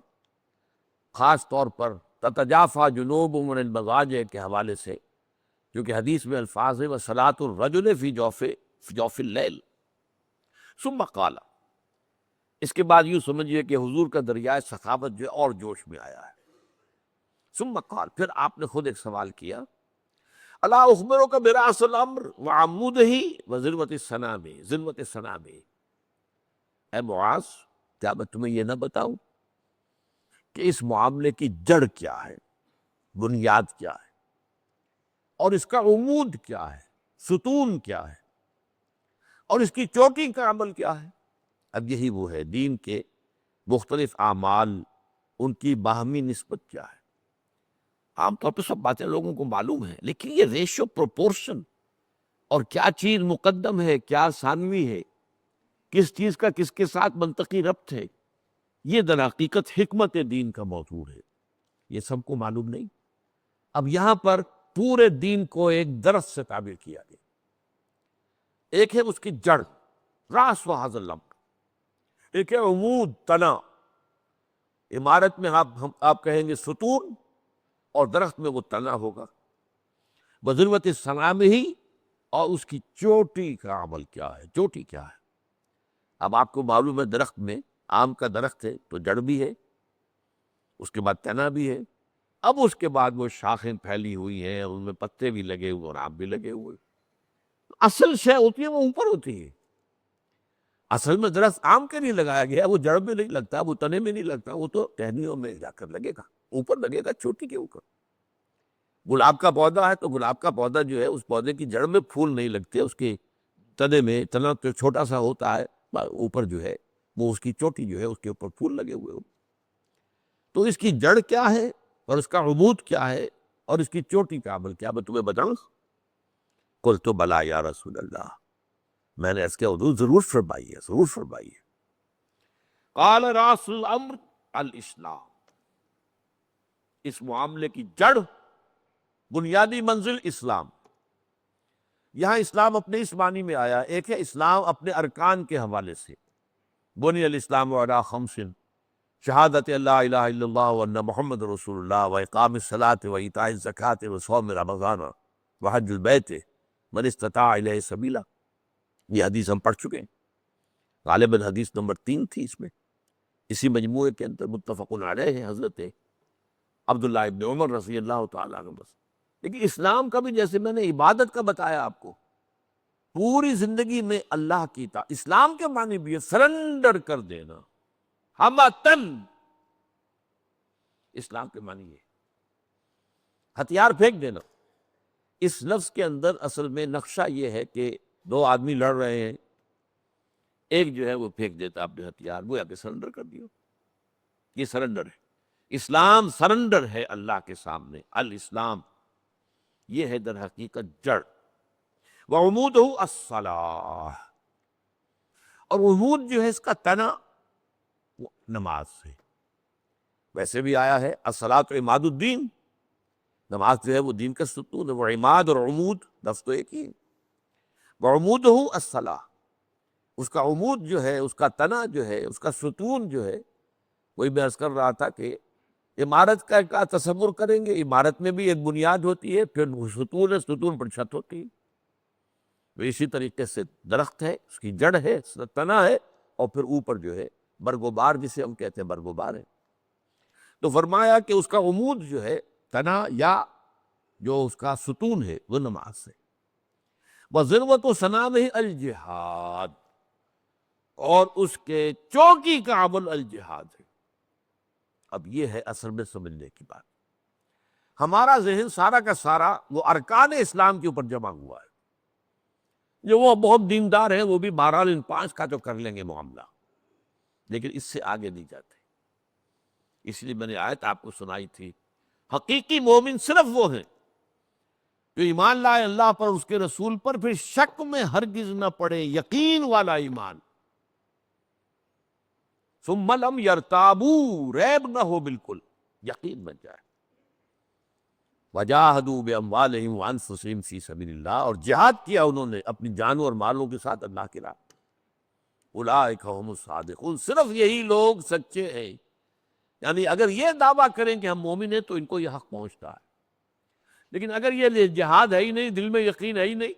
خاص طور پر تتجافی جنوبهم عن المضاجع کے حوالے سے، جو کہ حدیث میں الفاظ ہے وصلاۃ الرجل فی جوف اللیل ثم قال، اس کے بعد یوں سمجھیے کہ حضور کا دریائے سخاوت جو ہے اور جوش میں آیا ہے۔ ثم قال، پھر آپ نے خود ایک سوال کیا، الا اخبرک براس الامر وعمودہ وذروۃ السنام، ذروۃ السنام، اے معاذ کیا میں تمہیں یہ نہ بتاؤں کہ اس معاملے کی جڑ کیا ہے، بنیاد کیا ہے، اور اس کا عمود کیا ہے، ستون کیا ہے، اور اس کی چوٹی کا عمل کیا ہے۔ اب یہی وہ ہے دین کے مختلف اعمال، ان کی باہمی نسبت کیا ہے۔ عام طور پہ سب باتیں لوگوں کو معلوم ہیں، لیکن یہ ریشو، پروپورشن، اور کیا چیز مقدم ہے، کیا ثانوی ہے، کس چیز کا کس کے ساتھ منطقی ربط ہے، یہ در حقیقت حکمت دین کا موضوع ہے، یہ سب کو معلوم نہیں۔ اب یہاں پر پورے دین کو ایک درس سے تعبیر کیا گیا، ایک ہے اس کی جڑ، راس و حاصل الامر، ایک ہے عمود، تنا، عمارت میں آپ کہیں گے ستون، اور درخت میں وہ تنا ہوگا، بذروۃ السنام ہی، اور اس کی چوٹی کا عمل کیا ہے، چوٹی کیا ہے۔ اب آپ کو معلوم ہے درخت میں، آم کا درخت ہے تو جڑ بھی ہے، اس کے بعد تنا بھی ہے، اب اس کے بعد وہ شاخیں پھیلی ہوئی ہیں، ان میں پتے بھی لگے ہوئے اور آم بھی لگے ہوئے۔ اصل شے ہوتی ہے وہ اوپر ہوتی ہے۔ اصل میں درخت آم کے نہیں لگایا گیا، وہ جڑ میں نہیں لگتا، وہ تنے میں نہیں لگتا، وہ تو ٹہنیوں میں جا کر لگے گا، اوپر لگے گا، چوٹی کے اوپر۔ گلاب کا پودا ہے تو گلاب کا پودا جو ہے، اس پودے کی جڑ میں پھول نہیں لگتے، اس کے تنے میں، تنا تو چھوٹا سا ہوتا ہے، اوپر جو ہے وہ اس کی چوٹی جو ہے اس کے اوپر پھول لگے ہوئے ہو۔ تو اس کی جڑ کیا ہے، اور اس کا عمود کیا ہے، اور اس کی چوٹی کا عمل کیا، میں تمہیں بتاؤں؟ قلت بلا یا رسول اللہ، میں نے اس کے حضور ضرور فرمائیے، ضرور فرمائیے۔ قال راس الامر الاسلام، اس معاملے کی جڑ، بنیادی منزل اسلام۔ یہاں اسلام اپنے اس معنی میں آیا، ایک ہے اسلام اپنے ارکان کے حوالے سے، بنی الاسلام علی خمس، شہادت اللہ الہ الا اللہ وان محمد رسول اللہ، واقام الصلاۃ وایتاء الزکوٰۃ وصوم رمضان وحج البیت من استطاع الیہ سبیلا، یہ حدیث ہم پڑھ چکے ہیں، غالباً حدیث نمبر 3 تھی اس میں، اسی مجموعے کے اندر متفق علیہ ہے، حضرت عبداللہ ابن عمر رضی اللہ تعالیٰ عنہ۔ بس لیکن اسلام کا بھی جیسے میں نے عبادت کا بتایا آپ کو، پوری زندگی میں اللہ کی اطاعت، اسلام کے معنی بھی ہے سرنڈر کر دینا، ہمتن، اسلام کے معنی یہ ہتھیار پھینک دینا۔ اس لفظ کے اندر اصل میں نقشہ یہ ہے کہ دو آدمی لڑ رہے ہیں، ایک جو ہے وہ پھینک دیتا اپنے ہتھیار، وہ کہ سرنڈر کر دیو، یہ سرنڈر ہے۔ اسلام سرنڈر ہے اللہ کے سامنے، الاسلام، یہ ہے در حقیقت جڑ۔ وعمودہ الصلاۃ، اور عمود جو ہے اس کا تنا، وہ نماز سے، ویسے بھی آیا ہے الصلاۃ عماد الدین، نماز جو ہے وہ دین کا ستون ہے، وہ عماد اور عمود لفظ تو ایک ہی ہے۔ وعمودہ الصلاۃ، اس کا عمود جو ہے، اس کا تنا جو ہے، اس کا ستون جو ہے، وہی میں عرض کر رہا تھا کہ عمارت کا تصور کریں گے، عمارت میں بھی ایک بنیاد ہوتی ہے، پھر ستون ہے، ستون پر چھت ہوتی ہے۔ تو اسی طریقے سے درخت ہے، اس کی جڑ ہے، اس کا تنا ہے، اور پھر اوپر جو ہے برگوبار، جسے ہم کہتے ہیں برگوبار ہے۔ تو فرمایا کہ اس کا عمود جو ہے، تنا یا جو اس کا ستون ہے، وہ نماز ہے۔ وَذِرْوَةُ صَنَامِهِ الجہاد، اور اس کے چوکی کا عمل الجہاد ہے۔ اب یہ ہے اصل میں سمجھنے کی بات۔ ہمارا ذہن سارا کا سارا وہ ارکان اسلام کے اوپر جمع ہوا ہے، جو وہ بہت دیندار ہیں وہ بھی بہرحال ان 5 کا تو کر لیں گے معاملہ، لیکن اس سے آگے نہیں جاتے۔ اس لیے میں نے آیت آپ کو سنائی تھی، حقیقی مومن صرف وہ ہیں جو ایمان لائے اللہ پر، اس کے رسول پر، پھر شک میں ہرگز نہ پڑے، یقین والا ایمان، ثم لم یرتابوا، ریب نہ ہو، بالکل یقین بن جائے۔ وجاہدوا باموالہم وانفسہم فی سبیل اللہ، اور جہاد کیا انہوں نے اپنی جانوں اور مالوں کے ساتھ اللہ کی راہ۔ اولئک ھم الصادقون، صرف یہی لوگ سچے ہیں۔ یعنی اگر یہ دعویٰ کریں کہ ہم مومن ہیں تو ان کو یہ حق پہنچتا ہے، لیکن اگر یہ جہاد ہے ہی نہیں، دل میں یقین ہے ہی نہیں،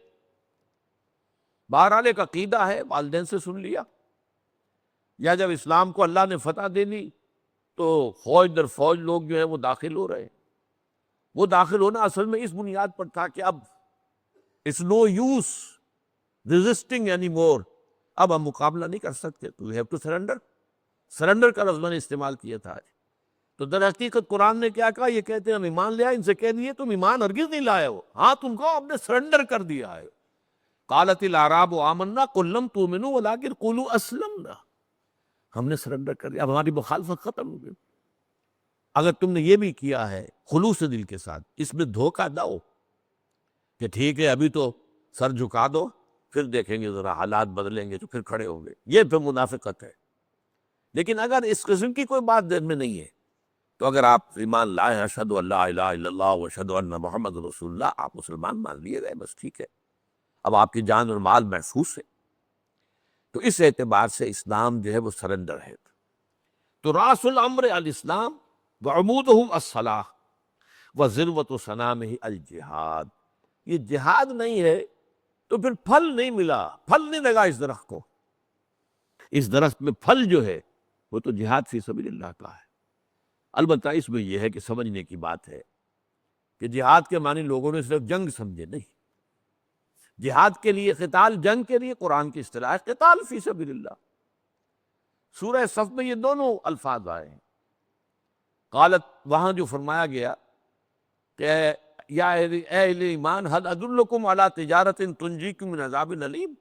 بہرحال ایک عقیدہ ہے، والدین سے سن لیا، یا جب اسلام کو اللہ نے فتح دے دی تو فوج در فوج لوگ جو ہیں وہ داخل ہو رہے ہیں۔ وہ داخل ہونا اصل میں اس بنیاد پر تھا کہ اب it's no use resisting any more, اب ہم مقابلہ نہیں کر سکتے، تو you have to surrender. Surrender کا لفظ میں نے استعمال کیا تھا آج۔ تو در حقیقت قرآن نے کیا کہا؟ یہ کہتے ہیں ہم ایمان لے آئے، ان سے کہہ دیے تم ایمان ہرگز نہیں لائے ہو، ہاں تم کو ہم نے سرنڈر کر دیا ہے۔ قالت الاعراب آمنا قل لم تؤمنوا ولکن قولوا اسلمنا، ہم نے سرنڈر کر دیا، اب ہماری مخالفت ختم ہو گئی۔ اگر تم نے یہ بھی کیا ہے خلوص دل کے ساتھ، اس میں دھوکہ دو کہ ٹھیک ہے ابھی تو سر جھکا دو، پھر دیکھیں گے ذرا حالات بدلیں گے تو پھر کھڑے ہوں گے، یہ پھر منافقت ہے۔ لیکن اگر اس قسم کی کوئی بات دل میں نہیں ہے تو اگر آپ ایمان لائے اشہد ان لا الہ الا اللہ و اشہد ان محمد رسول اللہ، آپ مسلمان مان لیے گئے، بس ٹھیک ہے، اب آپ کی جان اور مال محفوظ ہے۔ تو اس اعتبار سے اسلام جو ہے وہ سرنڈر ہے۔ تو راس الامر الاسلام وعمودہ الصلاۃ وذروۃ صنامہ الجہاد، یہ جہاد نہیں ہے تو پھر پھل نہیں ملا، پھل نہیں لگا اس درخت کو۔ اس درخت میں پھل جو ہے وہ تو جہاد فی سبیل اللہ کا ہے۔ البتہ اس میں یہ ہے کہ سمجھنے کی بات ہے کہ جہاد کے معنی لوگوں نے صرف جنگ سمجھے، نہیں۔ جہاد کے لیے قتال، جنگ کے لیے قرآن کی اصطلاح ہے قتال فی سبیل اللہ۔ سورہ صف میں یہ دونوں الفاظ آئے ہیں۔ قالت، وہاں جو فرمایا گیا کہ یا اے اہل ایمان هل ادلکم علی تجارت تنجیکم من عذاب علیم،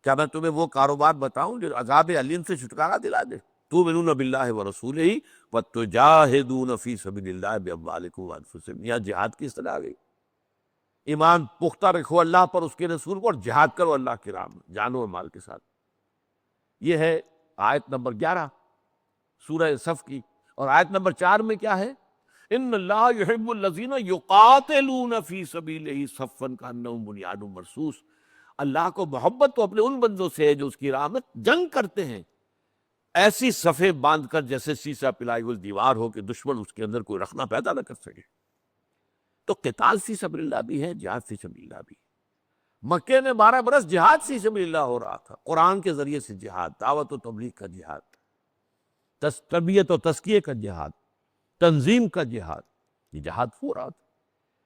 کیا میں تمہیں وہ کاروبار بتاؤں جو عذاب علیم سے چھٹکارا دلا دے؟ تؤمنون باللہ ورسولہ وتجاہدون فی سبیل اللہ باموالکم وانفسکم، یہاں جہاد کی اصطلاح آ گئی۔ ایمان پختہ رکھو اللہ پر، اس کے رسول پر، اور جہاد کرو اللہ کی راہ میں جانوں اور مال کے ساتھ۔ یہ ہے آیت نمبر 11 سورہ صف کی۔ اور آیت نمبر 4 میں کیا ہے؟ ان اللہ یحب الذین یقاتلون فی سبیلہ صفا کانہم بنیان مرصوص، اللہ کو محبت تو اپنے ان بندوں سے ہے جو اس کی راہ میں جنگ کرتے ہیں، ایسی صفیں باندھ کر جیسے سیسا پلائی ہوئی دیوار ہو کہ دشمن اس کے اندر کوئی رخنہ پیدا نہ کر سکے۔ تو قتال فی سبیل اللہ بھی ہے، جہاد فی سبیل اللہ بھی ہے۔ مکے میں 12 برس جہاد فی سبیل اللہ ہو رہا تھا، قرآن کے ذریعے سے جہاد، دعوت و تبلیغ کا جہاد، تربیت و تزکیے کا جہاد، تنظیم کا جہاد، یہ جہاد ہو رہا تھا۔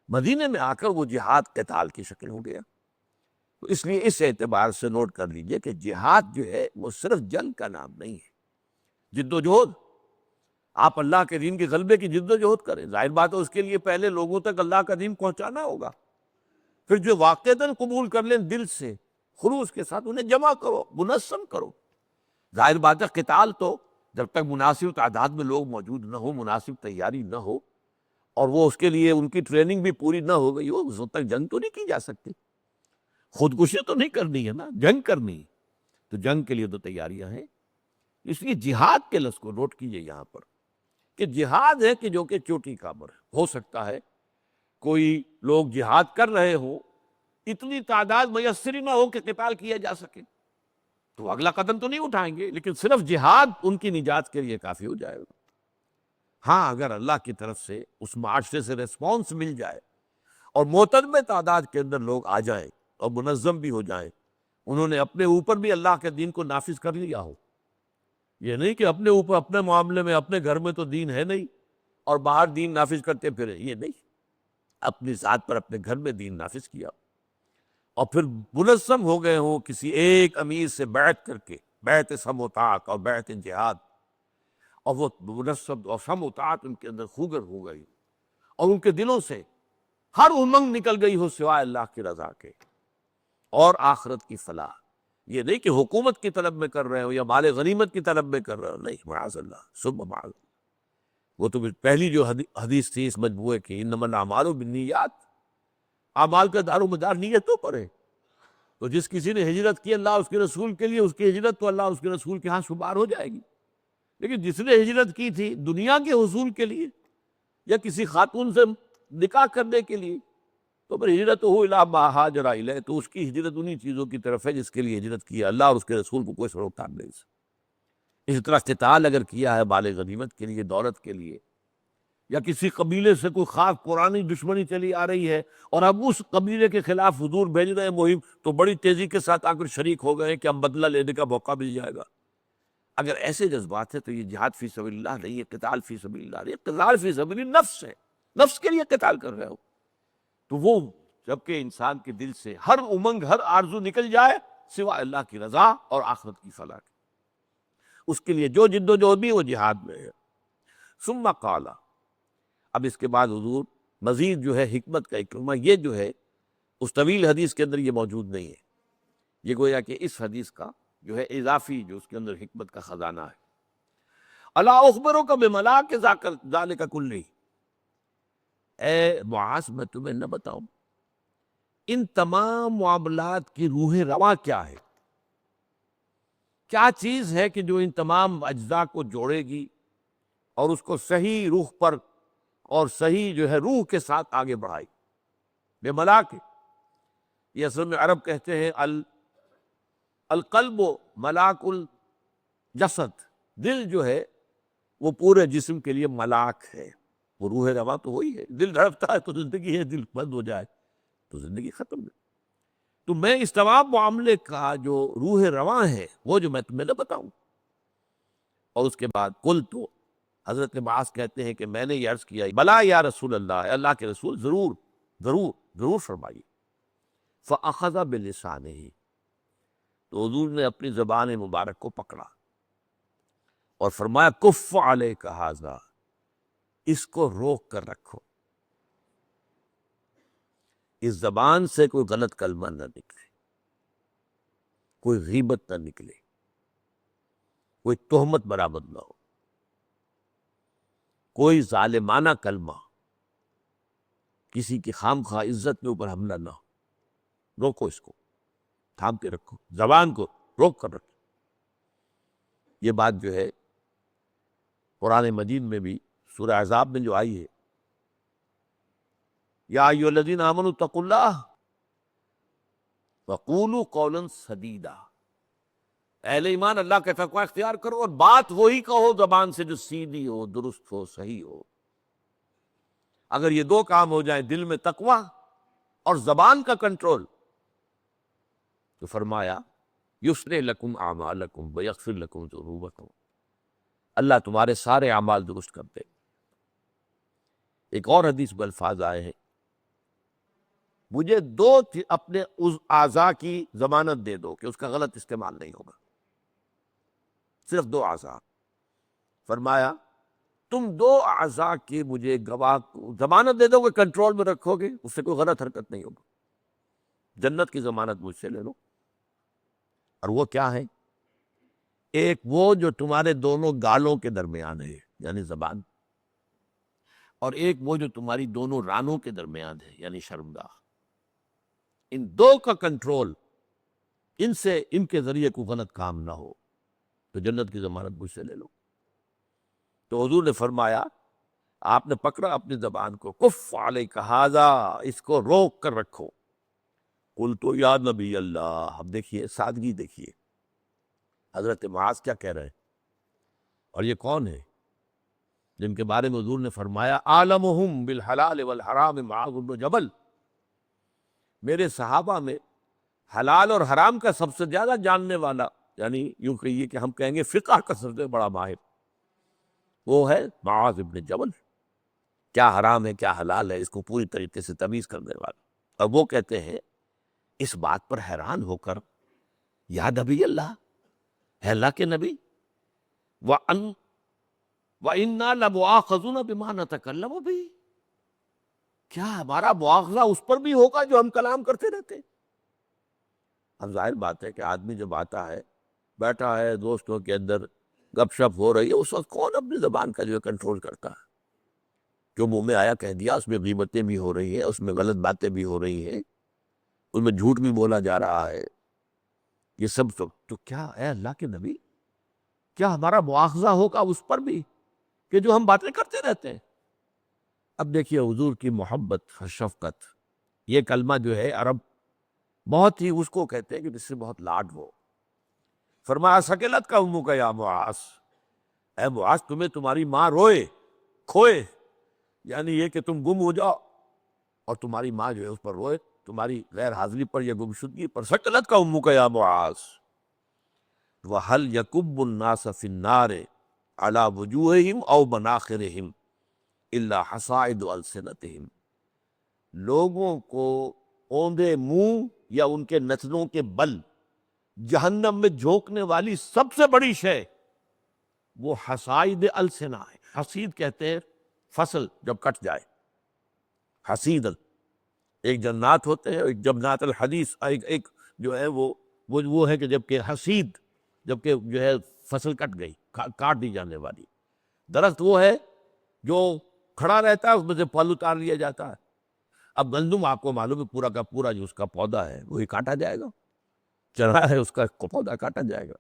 مدینے میں آ کر وہ جہاد قتال کی شکل ہو گیا۔ تو اس لیے اس اعتبار سے نوٹ کر لیجئے کہ جہاد جو ہے وہ صرف جنگ کا نام نہیں ہے، جد و جہد۔ آپ اللہ کے دین کے غلبے کی جد و جہد کریں، ظاہر بات ہے اس کے لیے پہلے لوگوں تک اللہ کا دین پہنچانا ہوگا، پھر جو واقعتاً قبول کر لیں دل سے خلوص کے ساتھ انہیں جمع کرو، منظم کرو۔ ظاہر بات ہے قتال تو جب تک مناسب تعداد میں لوگ موجود نہ ہو، مناسب تیاری نہ ہو، اور وہ اس کے لیے ان کی ٹریننگ بھی پوری نہ ہو گئی ہو، اس وقت تک جنگ تو نہیں کی جا سکتی۔ خودکشی تو نہیں کرنی ہے نا، جنگ کرنی ہے، تو جنگ کے لیے تو تیاریاں ہیں۔ اس لیے جہاد کے لفظ کو نوٹ کیجئے یہاں پر کہ جہاد ہے کہ جو کہ چوٹی کا امر ہے۔ ہو سکتا ہے کوئی لوگ جہاد کر رہے ہوں، اتنی تعداد میسر ہی نہ ہو کہ قتال کیا جا سکے، تو اگلا قدم تو نہیں اٹھائیں گے، لیکن صرف جہاد ان کی نجات کے لیے کافی ہو جائے گا۔ ہاں اگر اللہ کی طرف سے اس معاشرے سے ریسپانس مل جائے اور محترم تعداد کے اندر لوگ آ جائیں اور منظم بھی ہو جائیں، انہوں نے اپنے اوپر بھی اللہ کے دین کو نافذ کر لیا ہو، یہ نہیں کہ اپنے اوپر اپنے معاملے میں اپنے گھر میں تو دین ہے نہیں اور باہر دین نافذ کرتے پھرے، یہ نہیں، اپنی ذات پر اپنے گھر میں دین نافذ کیا اور پھر منظم ہو گئے ہوں کسی ایک امیر سے بیعت کر کے، بیعت سم و طاعت اور بیعت جہاد، اور وہ منظم اور سم و طاعت ان کے اندر خوگر ہو گئی اور ان کے دلوں سے ہر امنگ نکل گئی ہو سوائے اللہ کی رضا کے اور آخرت کی فلاح۔ یہ نہیں کہ حکومت کی طلب میں کر رہے ہو یا مال غنیمت کی طلب میں کر رہے ہو، نہیں، معاذ اللہ، ثم معاذ اللہ۔ وہ تو پہلی جو حدیث تھی اس مجموعے کی، انما الاعمال بالنیات، اعمال کا دار و مدار نیتوں پر ہے، تو جس کسی نے ہجرت کی اللہ اس کے رسول کے لیے، اس کی ہجرت تو اللہ اس کے رسول کے ہاں شمار ہو جائے گی، لیکن جس نے ہجرت کی تھی دنیا کے حصول کے لیے یا کسی خاتون سے نکاح کرنے کے لیے، تو پھر ہجرت ہو الی ما ہاجر الیہ، تو اس کی ہجرت انہی چیزوں کی طرف ہے جس کے لیے ہجرت کی ہے، اللہ اور اس کے رسول کو کوئی سروکار نہیں۔ اسی طرح قتال اگر کیا ہے مال غنیمت کے لیے، دولت کے لیے، یا کسی قبیلے سے کوئی خاص پرانی دشمنی چلی آ رہی ہے اور اب اس قبیلے کے خلاف حضور بھیج رہے ہیں مہم، تو بڑی تیزی کے ساتھ آ کر شریک ہو گئے کہ ہم بدلہ لینے کا موقع مل جائے گا۔ اگر ایسے جذبات ہیں تو یہ جہاد فی سبیل اللہ نہیں، یہ قتال فی سبیل اللہ نہیں، قتال فی سبیل النفس ہے، نفس کے لیے قتال کر رہے ہو۔ تو وہ جبکہ انسان کے دل سے ہر امنگ، ہر آرزو نکل جائے سوائے اللہ کی رضا اور آخرت کی فلاح کی، اس کے لیے جو جد و جہد بھی وہ جہاد میں ہے۔ ثم قال، اب اس کے بعد حضور مزید جو ہے حکمت کا اکرمہ، یہ جو ہے اس طویل حدیث کے اندر یہ موجود نہیں ہے، یہ گویا کہ اس حدیث کا جو ہے اضافی جو اس کے اندر حکمت کا خزانہ ہے۔ الا اخبرک بملاک ذالک کلہ، اے معاذ میں تمہیں نہ بتاؤں ان تمام معاملات کی روح رواں کیا ہے، کیا چیز ہے کہ جو ان تمام اجزاء کو جوڑے گی اور اس کو صحیح رخ پر اور صحیح جو ہے روح کے ساتھ آگے بڑھائی۔ بے ملاک، یہ اصل میں عرب کہتے ہیں القلب ملاک الجسد، دل جو ہے وہ پورے جسم کے لیے ملاک ہے، وہ روح رواں تو وہی ہے، دل دھڑکتا ہے تو زندگی ہے، دل بند ہو جائے تو زندگی ختم ہے۔ تو میں اس تمام معاملے کا جو روح رواں ہے وہ جو میں تمہیں نہ بتاؤں۔ اور اس کے بعد قل، تو حضرت معاذ کہتے ہیں کہ میں نے یہ عرض کیا بلا یا رسول اللہ، اللہ کے رسول ضرور ضرور ضرور فرمائیے۔ فأخذ بلسانہ، تو حضور نے اپنی زبان مبارک کو پکڑا اور فرمایا کف علیک ھذا، اس کو روک کر رکھو، اس زبان سے کوئی غلط کلمہ نہ نکلے، کوئی غیبت نہ نکلے، کوئی تہمت برآمد نہ ہو، کوئی ظالمانہ کلمہ، کسی کی خام خواہ عزت میں اوپر حملہ نہ ہو، روکو، اس کو تھام کے رکھو، زبان کو روک کر رکھو۔ یہ بات جو ہے قرآن مجید میں بھی سورہ احزاب میں جو آئی ہے، یا ایھا الذین آمنوا اتقوا اللہ وقولوا قولا سدیدا، اہل ایمان اللہ کا تقوی اختیار کرو اور بات وہی کہو زبان سے جو سیدھی ہو، درست ہو، صحیح ہو۔ اگر یہ دو کام ہو جائیں، دل میں تقوی اور زبان کا کنٹرول، تو فرمایا یصلح لکم اعمالکم ویغفر لکم ذنوبکم، اللہ تمہارے سارے اعمال درست کر دے۔ ایک اور حدیث میں الفاظ آئے ہیں، مجھے دو اپنے اس اعضاء کی ضمانت دے دو کہ اس کا غلط استعمال نہیں ہوگا، صرف دو اعضاء۔ فرمایا تم دو اعضاء کی مجھے گواہ ضمانت دے دو کہ کنٹرول میں رکھو گے، اس سے کوئی غلط حرکت نہیں ہوگا، جنت کی ضمانت مجھ سے لے لو۔ اور وہ کیا ہے؟ ایک وہ جو تمہارے دونوں گالوں کے درمیان ہے، یعنی زبان، اور ایک وہ جو تمہاری دونوں رانوں کے درمیان ہے، یعنی شرمگاہ۔ ان دو کا کنٹرول، ان کے ذریعے کوئی غلط کام نہ ہو تو جنت کی ضمانت مجھ سے لے لو۔ تو حضور نے فرمایا آپ نے پکڑا اپنی زبان کو، کف علیک ھذا، اس کو روک کر رکھو۔ قلت یا نبی اللہ، اب دیکھیے سادگی، دیکھیے حضرت معاذ کیا کہہ رہے ہیں، اور یہ کون ہے جن کے بارے میں حضور نے فرمایا عالمہم بالحلال والحرام معاذ بن جبل، میرے صحابہ میں حلال اور حرام کا سب سے زیادہ جاننے والا، یعنی یوں کہیے کہ ہم کہیں گے فقہ کا سب سے بڑا ماہر، وہ ہے معاذ بن جبل۔ کیا حرام ہے کیا حلال ہے اس کو پوری طریقے سے تمیز کرنے والا۔ اور وہ کہتے ہیں اس بات پر حیران ہو کر، یا نبی اللہ، ہے اللہ کے نبی، وَإِنَّا لَمُؤَاخَذُونَ بِمَا نَتَكَلَّمُ بِهِ، کیا ہمارا مواخذہ اس پر بھی ہوگا جو ہم کلام کرتے رہتے ہیں؟ اب ظاہر بات ہے کہ آدمی جب آتا ہے، بیٹھا ہے، دوستوں کے اندر گپ شپ ہو رہی ہے، اس وقت کون اپنی زبان کا جو ہے کنٹرول کرتا ہے؟ جو منہ میں آیا کہہ دیا، اس میں غیبتیں بھی ہو رہی ہیں، اس میں غلط باتیں بھی ہو رہی ہیں، اس میں جھوٹ بھی بولا جا رہا ہے، یہ سب تو کیا اے اللہ کے نبی، کیا ہمارا مواخذہ ہوگا اس پر بھی کہ جو ہم باتیں کرتے رہتے ہیں؟ اب دیکھیے حضور کی محبت، شفقت، یہ کلمہ جو ہے عرب بہت ہی اس کو کہتے ہیں کہ جس سے بہت لاڈ ہو۔ فرمایا سکلت کا امو کا یا معاذ، اے معاذ تمہیں تمہاری ماں روئے کھوئے، یعنی یہ کہ تم گم ہو جاؤ اور تمہاری ماں جو ہے اس پر روئے، تمہاری غیر حاضری پر یا گمشدگی پر، سکلت کا امو کا یا معاذ، وَهَلْ يَكُبُّ النَّاسَ فِي النَّارِ عَلَى وُجُوهِهِمْ أَوْ مَنَاخِرِهِمْ إِلَّا حَصَائِدُ أَلْسِنَتِهِمْ، لوگوں کو اوندے منہ یا ان کے نتنوں کے بل جہنم میں جھونکنے والی سب سے بڑی شے وہ حصائد السنہ ہے۔ حصید کہتے ہیں فصل جب کٹ جائے، حصید ایک جنات ہوتے ہیں، ایک جنات الحدیث، ایک جو ہے وہ ہے کہ جب کہ حصید جب کہ جو ہے فصل کٹ گئی، کاٹ دی جانے والی۔ درخت وہ ہے جو کھڑا رہتا ہے، اس میں سے پھل اتار لیا جاتا ہے۔ اب گندم آپ کو معلوم ہے پورا کا پورا جو اس کا پودا ہے وہی کاٹا جائے گا، چرا ہے اس کا پودا کاٹا جائے گا۔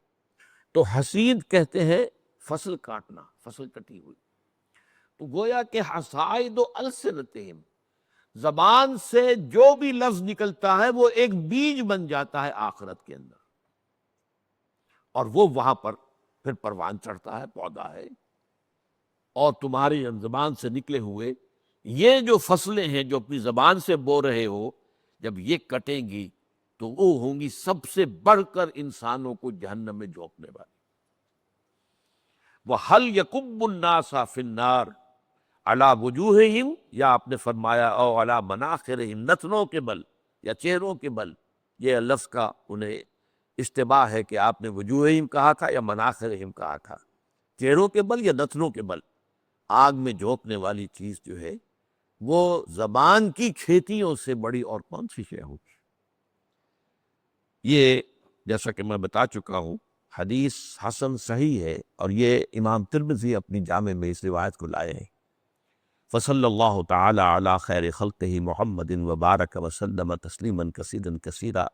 تو حصید کہتے ہیں فصل کاٹنا، فصل کٹی ہوئی۔ تو گویا کہ حصائد السنتہم، زبان سے جو بھی لفظ نکلتا ہے وہ ایک بیج بن جاتا ہے آخرت کے اندر، اور وہ وہاں پر پھر پروان چڑھتا ہے، پودا ہے۔ اور تمہاری زبان سے نکلے ہوئے یہ جو فصلیں ہیں جو اپنی زبان سے بو رہے ہو، جب یہ کٹیں گی تو وہ ہوں گی سب سے بڑھ کر انسانوں کو جہنم میں جھونکنے والی۔ وَهَلْ يَكُبُّ النَّاسَ فِي النَّارِ عَلَى وُجُوهِهِمْ، یا آپ نے فرمایا او عَلَى مَنَاخِرِهِمْ، نتنوں کے بل یا چہروں کے بل، یہ لفظ کا انہیں اشتباہ ہے کہ آپ نے وجوہہم کہا تھا یا مناخرہم کہا تھا، چہروں کے بل یا نتنوں کے بل۔ آگ میں جھونکنے والی چیز جو ہے وہ زبان کی کھیتیوں سے بڑی اور کون سی شے ہوگی؟ یہ جیسا کہ میں بتا چکا ہوں حدیث حسن صحیح ہے، اور یہ امام ترمذی اپنی جامع میں اس روایت کو لائے ہیں۔ فصلی اللہ تعالی علی خیر خلقہ محمد وبارک وسلم تسلیما کثیرا کثیرا۔